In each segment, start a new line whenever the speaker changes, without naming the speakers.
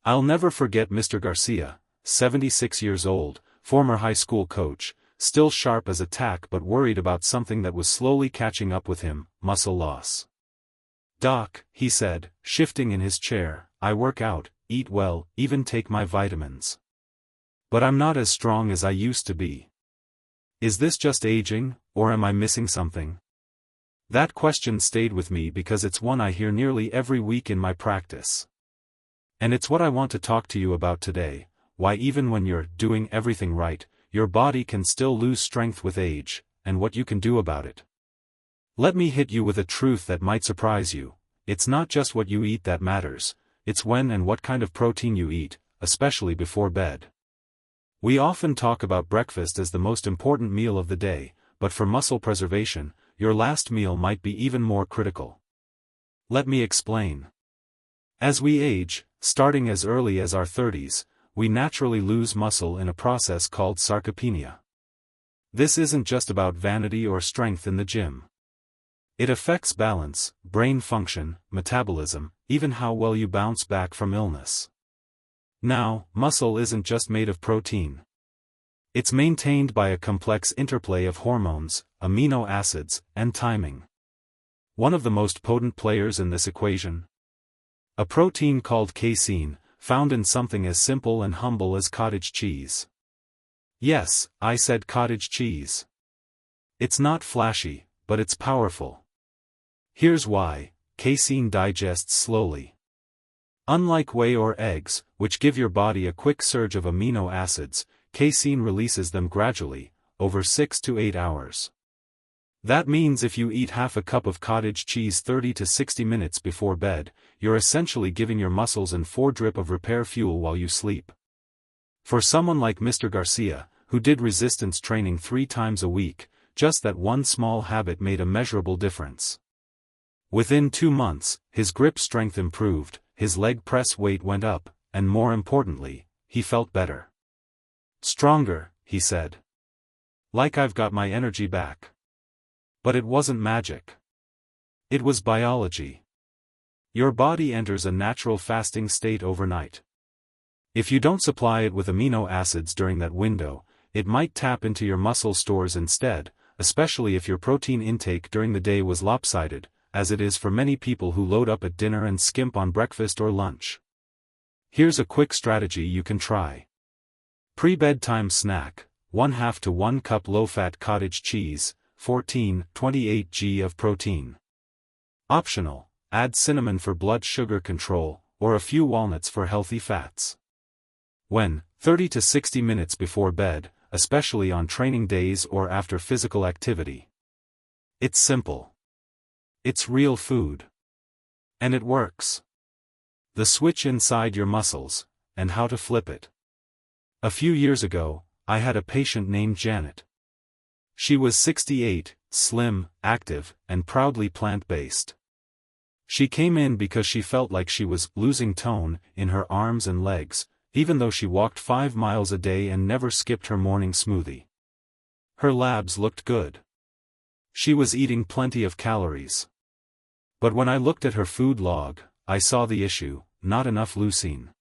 I'll never forget Mr. Garcia, 76 years old, former high school coach, still sharp as a tack but worried about something that was slowly catching up with him, muscle loss. "Doc," he said, shifting in his chair, "I work out, eat well, even take my vitamins. But I'm not as strong as I used to be. Is this just aging, or am I missing something?" That question stayed with me because it's one I hear nearly every week in my practice. And it's what I want to talk to you about today, why even when you're doing everything right, your body can still lose strength with age, and what you can do about it. Let me hit you with a truth that might surprise you. It's not just what you eat that matters, it's when and what kind of protein you eat, especially before bed. We often talk about breakfast as the most important meal of the day, but for muscle preservation, your last meal might be even more critical. Let me explain. As we age, starting as early as our 30s, we naturally lose muscle in a process called sarcopenia. This isn't just about vanity or strength in the gym. It affects balance, brain function, metabolism, even how well you bounce back from illness. Now, muscle isn't just made of protein. It's maintained by a complex interplay of hormones, amino acids, and timing. One of the most potent players in this equation? A protein called casein, found in something as simple and humble as cottage cheese. Yes, I said cottage cheese. It's not flashy, but it's powerful. Here's why: casein digests slowly. Unlike whey or eggs, which give your body a quick surge of amino acids, casein releases them gradually, over 6 to 8 hours. That means if you eat half a cup of cottage cheese 30 to 60 minutes before bed, you're essentially giving your muscles an 4-drip of repair fuel while you sleep. For someone like Mr. Garcia, who did resistance training 3 times a week, just that one small habit made a measurable difference. Within 2 months, his grip strength improved, his leg press weight went up, and more importantly, he felt better. "Stronger," he said. "Like I've got my energy back." But it wasn't magic. It was biology. Your body enters a natural fasting state overnight. If you don't supply it with amino acids during that window, it might tap into your muscle stores instead, especially if your protein intake during the day was lopsided, as it is for many people who load up at dinner and skimp on breakfast or lunch. Here's a quick strategy you can try. Pre-bedtime snack: 1/2 to 1 cup low-fat cottage cheese, 14-28 g of protein. Optional: add cinnamon for blood sugar control, or a few walnuts for healthy fats. When, 30 to 60 minutes before bed, especially on training days or after physical activity. It's simple. It's real food. And it works. The switch inside your muscles, and how to flip it. A few years ago, I had a patient named Janet. She was 68, slim, active, and proudly plant-based. She came in because she felt like she was losing tone in her arms and legs, even though she walked 5 miles a day and never skipped her morning smoothie. Her labs looked good. She was eating plenty of calories. But when I looked at her food log, I saw the issue: not enough leucine.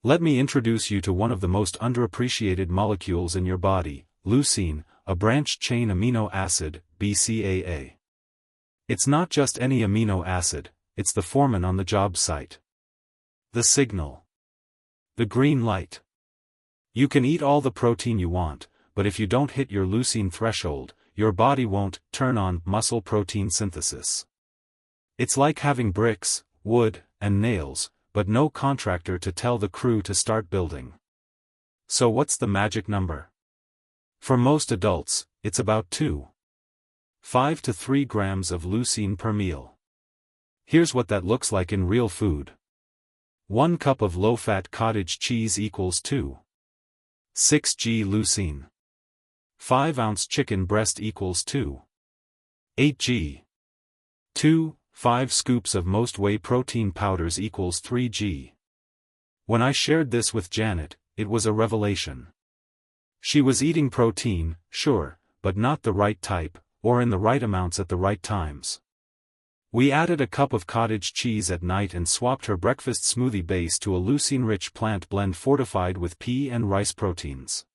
Let me introduce you to one of the most underappreciated molecules in your body, leucine, a branched-chain amino acid, BCAA. It's not just any amino acid, it's the foreman on the job site. The signal. The green light. You can eat all the protein you want, but if you don't hit your leucine threshold, your body won't turn on muscle protein synthesis. It's like having bricks, wood, and nails, but no contractor to tell the crew to start building. So what's the magic number? For most adults, it's about 2.5 to 3 grams of leucine per meal. Here's what that looks like in real food. 1 cup of low-fat cottage cheese equals 2.6 g leucine. 5-ounce chicken breast equals 2.8 g. 5 scoops of most whey protein powders equals 3 g. When I shared this with Janet, it was a revelation. She was eating protein, sure, but not the right type, or in the right amounts at the right times. We added a cup of cottage cheese at night and swapped her breakfast smoothie base to a leucine-rich plant blend fortified with pea and rice proteins.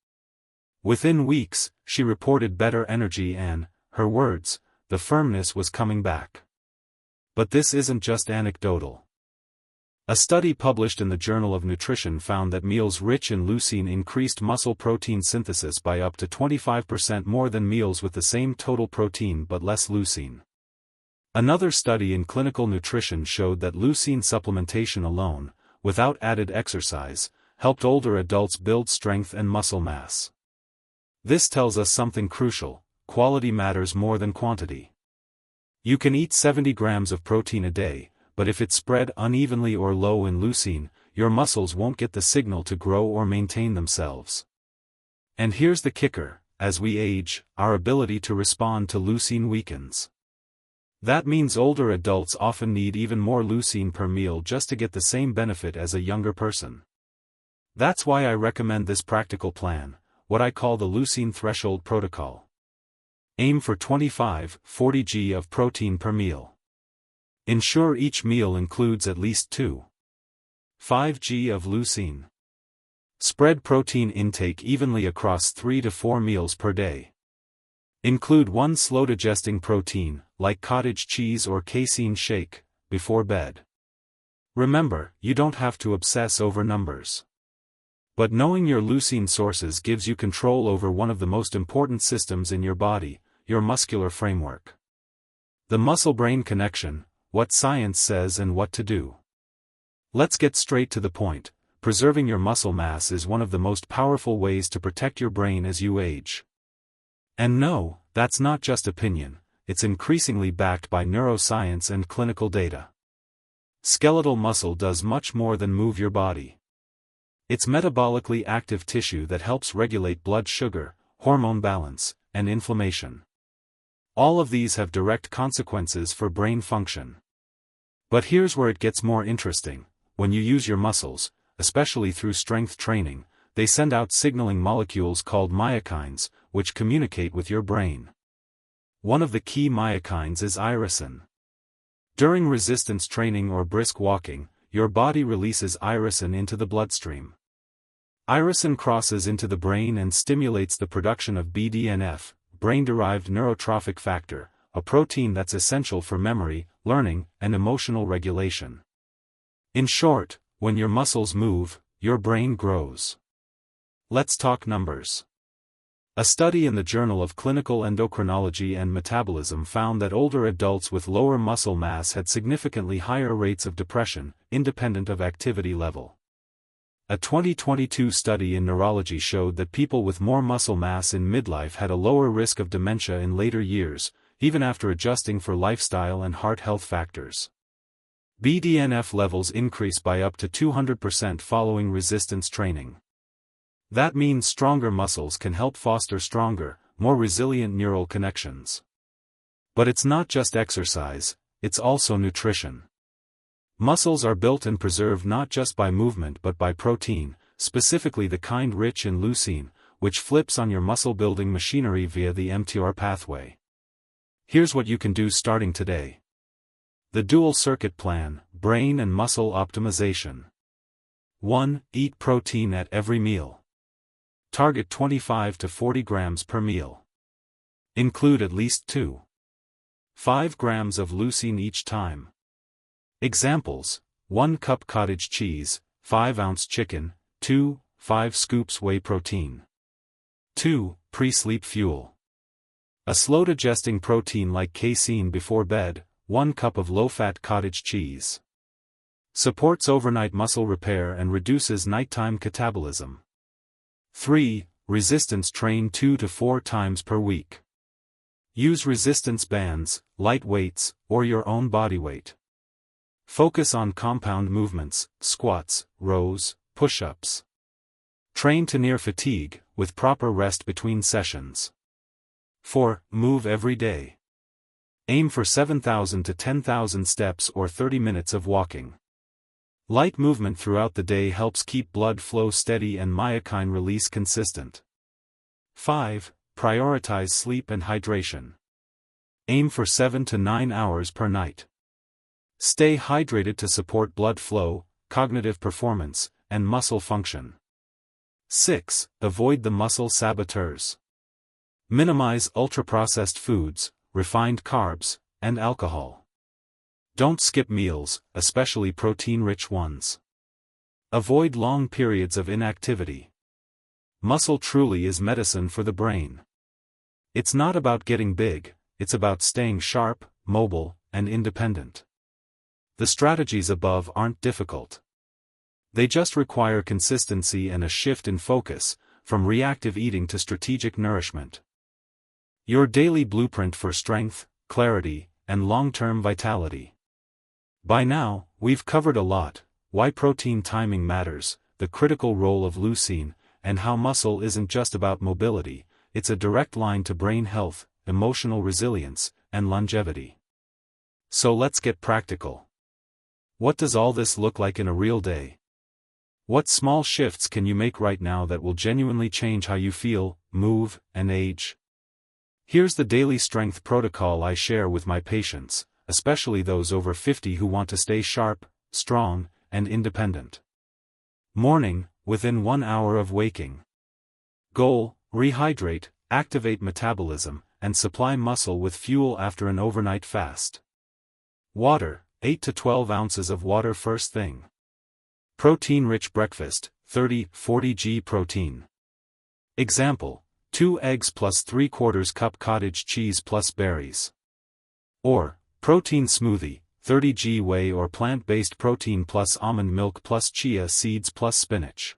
Within weeks, she reported better energy and, her words, the firmness was coming back. But this isn't just anecdotal. A study published in the Journal of Nutrition found that meals rich in leucine increased muscle protein synthesis by up to 25% more than meals with the same total protein but less leucine. Another study in clinical nutrition showed that leucine supplementation alone, without added exercise, helped older adults build strength and muscle mass. This tells us something crucial: quality matters more than quantity. You can eat 70 grams of protein a day, but if it's spread unevenly or low in leucine, your muscles won't get the signal to grow or maintain themselves. And here's the kicker: as we age, our ability to respond to leucine weakens. That means older adults often need even more leucine per meal just to get the same benefit as a younger person. That's why I recommend this practical plan, what I call the leucine threshold protocol. Aim for 25-40 g of protein per meal. Ensure each meal includes at least 2.5 g of leucine. Spread protein intake evenly across 3 to 4 meals per day. Include one slow-digesting protein, like cottage cheese or casein shake, before bed. Remember, you don't have to obsess over numbers. But knowing your leucine sources gives you control over one of the most important systems in your body, your muscular framework. The muscle-brain connection, what science says and what to do. Let's get straight to the point. Preserving your muscle mass is one of the most powerful ways to protect your brain as you age. And no, that's not just opinion, it's increasingly backed by neuroscience and clinical data. Skeletal muscle does much more than move your body. It's metabolically active tissue that helps regulate blood sugar, hormone balance, and inflammation. All of these have direct consequences for brain function. But here's where it gets more interesting: when you use your muscles, especially through strength training, they send out signaling molecules called myokines, which communicate with your brain. One of the key myokines is irisin. During resistance training or brisk walking, your body releases irisin into the bloodstream. Irisin crosses into the brain and stimulates the production of BDNF, brain-derived neurotrophic factor, a protein that's essential for memory, learning, and emotional regulation. In short, when your muscles move, your brain grows. Let's talk numbers. A study in the Journal of Clinical Endocrinology and Metabolism found that older adults with lower muscle mass had significantly higher rates of depression, independent of activity level. A 2022 study in Neurology showed that people with more muscle mass in midlife had a lower risk of dementia in later years, even after adjusting for lifestyle and heart health factors. BDNF levels increase by up to 200% following resistance training. That means stronger muscles can help foster stronger, more resilient neural connections. But it's not just exercise, it's also nutrition. Muscles are built and preserved not just by movement but by protein, specifically the kind rich in leucine, which flips on your muscle-building machinery via the mTOR pathway. Here's what you can do starting today. The Dual Circuit Plan, Brain and Muscle Optimization. 1. Eat protein at every meal. Target 25 to 40 grams per meal. Include at least 2.5 grams of leucine each time. Examples: 1 cup cottage cheese, 5-ounce chicken, 5 scoops whey protein. 2. Pre-sleep fuel. A slow-digesting protein like casein before bed, 1 cup of low-fat cottage cheese. Supports overnight muscle repair and reduces nighttime catabolism. 3. Resistance train 2 to 4 times per week. Use resistance bands, light weights, or your own body weight. Focus on compound movements, squats, rows, push-ups. Train to near fatigue, with proper rest between sessions. 4. Move every day. Aim for 7,000 to 10,000 steps or 30 minutes of walking. Light movement throughout the day helps keep blood flow steady and myokine release consistent. 5. Prioritize sleep and hydration. Aim for 7 to 9 hours per night. Stay hydrated to support blood flow, cognitive performance, and muscle function. 6. Avoid the muscle saboteurs. Minimize ultra-processed foods, refined carbs, and alcohol. Don't skip meals, especially protein-rich ones. Avoid long periods of inactivity. Muscle truly is medicine for the brain. It's not about getting big, it's about staying sharp, mobile, and independent. The strategies above aren't difficult. They just require consistency and a shift in focus, from reactive eating to strategic nourishment. Your daily blueprint for strength, clarity, and long-term vitality. By now, we've covered a lot: why protein timing matters, the critical role of leucine, and how muscle isn't just about mobility, it's a direct line to brain health, emotional resilience, and longevity. So let's get practical. What does all this look like in a real day? What small shifts can you make right now that will genuinely change how you feel, move, and age? Here's the daily strength protocol I share with my patients, especially those over 50 who want to stay sharp, strong, and independent. Morning, within 1 hour of waking. Goal: rehydrate, activate metabolism, and supply muscle with fuel after an overnight fast. Water: 8 to 12 ounces of water first thing. Protein-rich breakfast, 30-40 g protein. Example: 2 eggs plus 3/4 cup cottage cheese plus berries. Or, protein smoothie, 30 g whey or plant-based protein plus almond milk plus chia seeds plus spinach.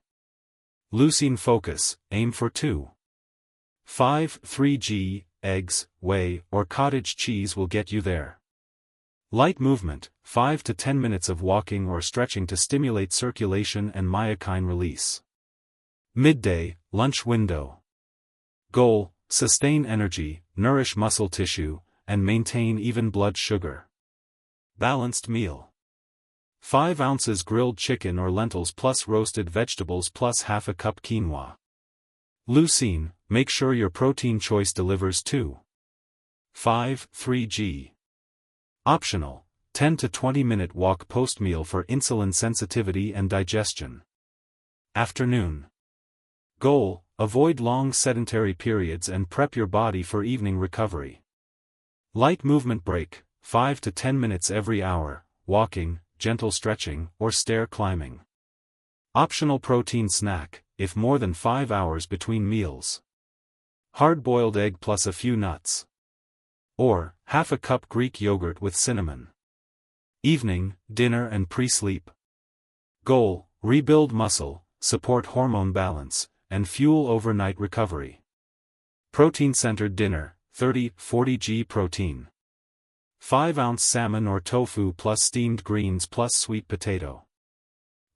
Leucine focus: aim for 2.5-3 g, eggs, whey, or cottage cheese will get you there. Light movement: 5 to 10 minutes of walking or stretching to stimulate circulation and myokine release. Midday, lunch window. Goal: sustain energy, nourish muscle tissue, and maintain even blood sugar. Balanced meal: 5 ounces grilled chicken or lentils plus roasted vegetables plus half a cup quinoa. Leucine: make sure your protein choice delivers 2.5-3 g. Optional: 10 to 20 minute walk post-meal for insulin sensitivity and digestion. Afternoon. Goal: avoid long sedentary periods and prep your body for evening recovery. Light movement break: 5 to 10 minutes every hour, walking, gentle stretching, or stair climbing. Optional protein snack, if more than 5 hours between meals. Hard-boiled egg plus a few nuts. Or, half a cup Greek yogurt with cinnamon. Evening, dinner and pre-sleep. Goal: rebuild muscle, support hormone balance, and fuel overnight recovery. Protein-centered dinner, 30-40 g protein. 5-ounce salmon or tofu plus steamed greens plus sweet potato.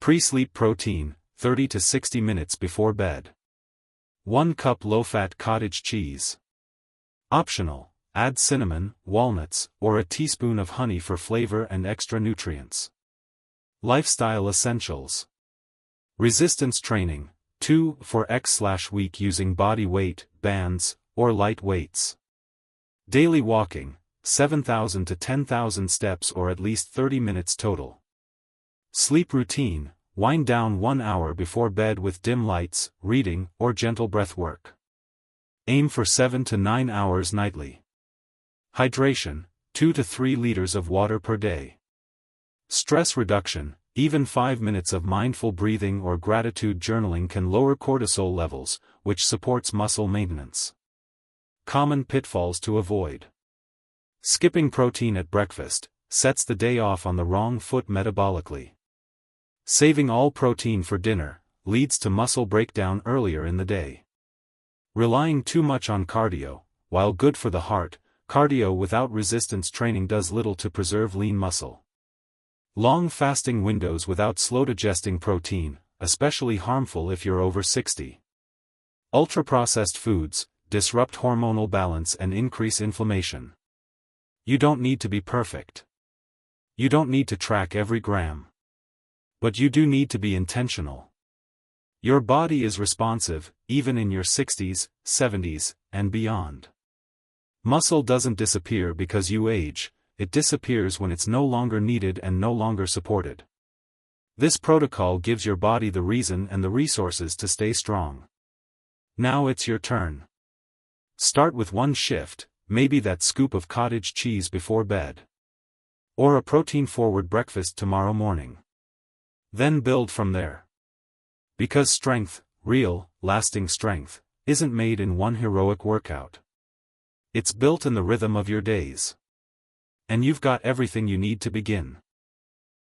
Pre-sleep protein, 30 to 60 minutes before bed. 1 cup low-fat cottage cheese. Optional: add cinnamon, walnuts, or a teaspoon of honey for flavor and extra nutrients. Lifestyle essentials. Resistance training, 2-4x/week using body weight, bands, or light weights. Daily walking, 7,000 to 10,000 steps or at least 30 minutes total. Sleep routine: wind down 1 hour before bed with dim lights, reading, or gentle breath work. Aim for 7 to 9 hours nightly. Hydration: 2 to 3 liters of water per day. Stress reduction: even 5 minutes of mindful breathing or gratitude journaling can lower cortisol levels, which supports muscle maintenance. Common pitfalls to avoid. Skipping protein at breakfast sets the day off on the wrong foot metabolically. Saving all protein for dinner leads to muscle breakdown earlier in the day. Relying too much on cardio: while good for the heart, cardio without resistance training does little to preserve lean muscle. Long fasting windows without slow-digesting protein, especially harmful if you're over 60. Ultra-processed foods disrupt hormonal balance and increase inflammation. You don't need to be perfect. You don't need to track every gram. But you do need to be intentional. Your body is responsive, even in your 60s, 70s, and beyond. Muscle doesn't disappear because you age, it disappears when it's no longer needed and no longer supported. This protocol gives your body the reason and the resources to stay strong. Now it's your turn. Start with one shift, maybe that scoop of cottage cheese before bed. Or a protein-forward breakfast tomorrow morning. Then build from there. Because strength, real, lasting strength, isn't made in one heroic workout. It's built in the rhythm of your days. And you've got everything you need to begin.